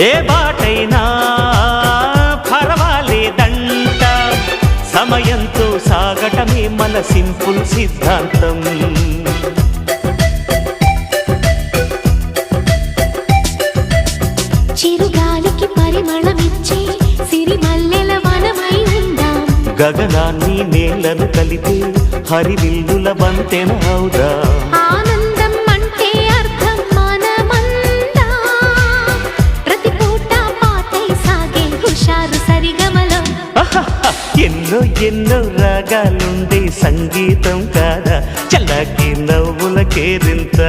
ఏ బాటైనా పర్వాలేదంట, సమయంతో సాగటమే మన సింపుల్ సిద్ధాంతం. చిరుగాలికి పరిమళమిచ్చే సిరిమల్లెల వనమై ఉందాం, గగనాన్ని నేలను కలిపే హరివిల్లుల వంతెన అవుదాం. ఆనందం అంటే అర్థం మనమందా, ప్రతి పూట పాటై సాగే హుషారు సరిగమలో. ఎన్నో ఎన్నో రాగాలుండే సంగీతం కాదా, చల్లకి నవ్వుల కేరింత.